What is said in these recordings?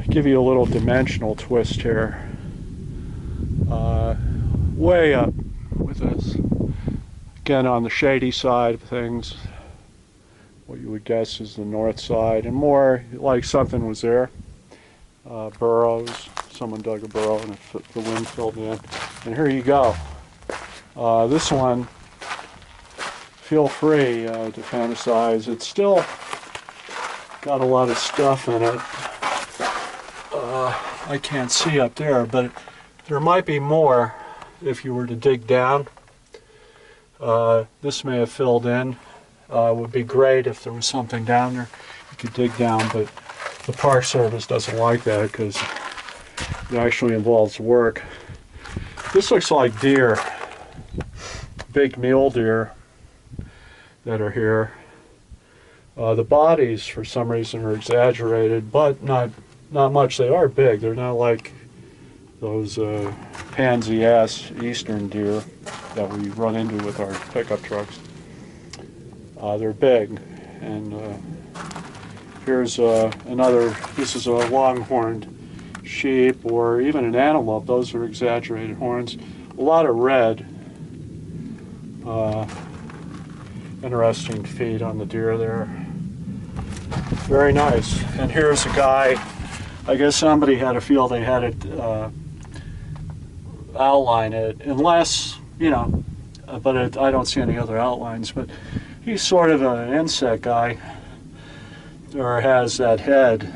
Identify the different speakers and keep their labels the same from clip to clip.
Speaker 1: give you a little dimensional twist here. Way up with this. Again, on the shady side of things, what you would guess is the north side, and more like something was there. Burrows, someone dug a burrow and the wind filled it in. And here you go. This one, feel free to fantasize. It's still got a lot of stuff in it. I can't see up there, but there might be more if you were to dig down. This may have filled in. It would be great if there was something down there you could dig down, but the Park Service doesn't like that because it actually involves work. This looks like deer, big mule deer that are here. The bodies, for some reason, are exaggerated, but not much. They are big. They're not like those pansy-ass eastern deer that we run into with our pickup trucks. They're big, and here's another. This is a longhorned sheep or even an antelope. Those are exaggerated horns. A lot of red. Interesting feet on the deer there. Very nice. And here's a guy. I guess somebody had a feel they had it outline it, unless, you know, but I don't see any other outlines. But he's sort of an insect guy, or has that head.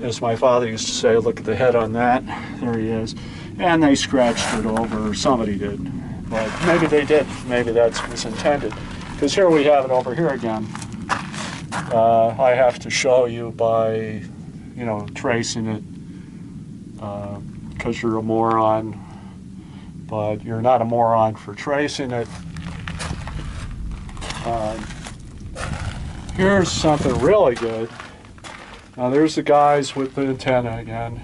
Speaker 1: As my father used to say, look at the head on that. There he is. And they scratched it over, or somebody did. But maybe they did. Maybe that's what's intended. Because here we have it over here again. I have to show you by, you know, tracing it, because you're a moron. But you're not a moron for tracing it. Here's something really good. Now there's the guys with the antenna again.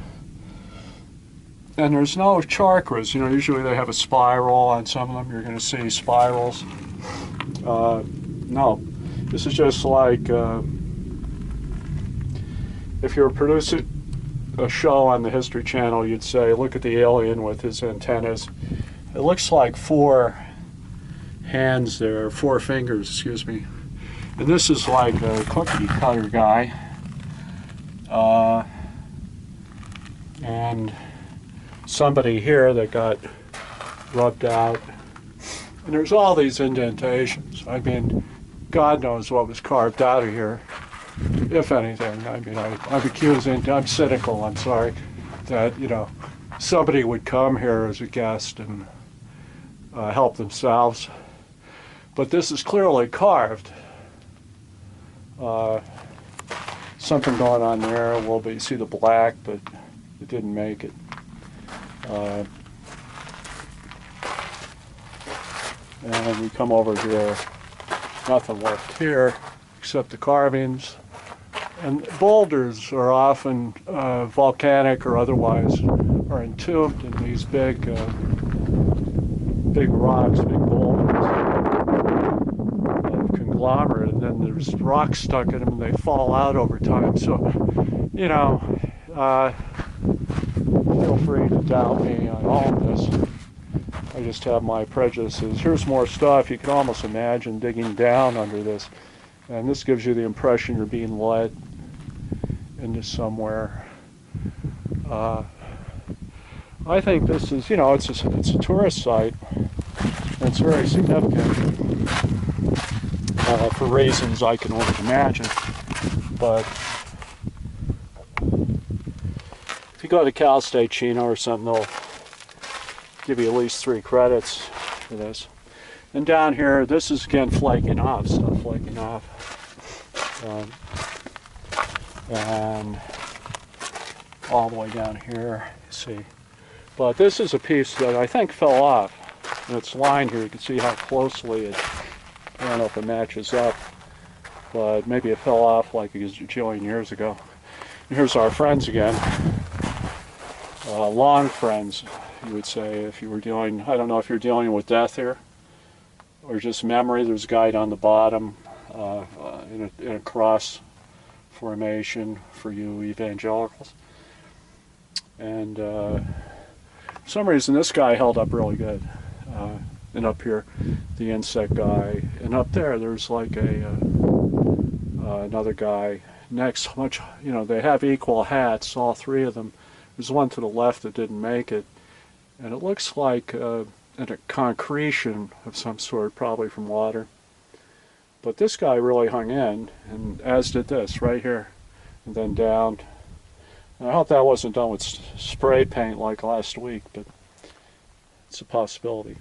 Speaker 1: And there's no chakras. You know, usually they have a spiral on some of them. You're going to see spirals. No, this is just like if you're producing a show on the History Channel, you'd say, look at the alien with his antennas. It looks like 4 hands there, 4 fingers, excuse me. And this is like a cookie cutter guy. And somebody here that got rubbed out. And there's all these indentations. I mean, God knows what was carved out of here, if anything. I mean, I'm accusing, I'm cynical, I'm sorry, that, you know, somebody would come here as a guest and help themselves. But this is clearly carved. Something going on there a little bit. You see the black, but it didn't make it. And we come over here, nothing left here except the carvings. And boulders are often volcanic or otherwise, are entombed in these big rocks, big boulders of conglomerate, and then there's rocks stuck in them and they fall out over time. So, you know, feel free to doubt me on all of this. I just have my prejudices. Here's more stuff. You can almost imagine digging down under this. And this gives you the impression you're being led into somewhere. I think this is, you know, it's a tourist site. And it's very significant for reasons I can only imagine. But if you go to Cal State Chino or something, they'll give you at least 3 credits for this. And down here, this is again flaking off, stuff flaking off. And all the way down here, you see. But this is a piece that I think fell off. And it's lined here, you can see how closely it, I don't know if it matches up, but maybe it fell off like a gajillion years ago. And here's our friends again. Long friends, you would say, if you were dealing, I don't know if you're dealing with death here, or just memory. There's a guy down the bottom in a cross formation for you evangelicals. And for some reason this guy held up really good. And up here, the insect guy, and up there's like another guy next. Much, you know, they have equal hats, all three of them. There's one to the left that didn't make it, and it looks like a concretion of some sort, probably from water. But this guy really hung in, and as did this right here, and then down. And I hope that wasn't done with spray paint like last week, but it's a possibility.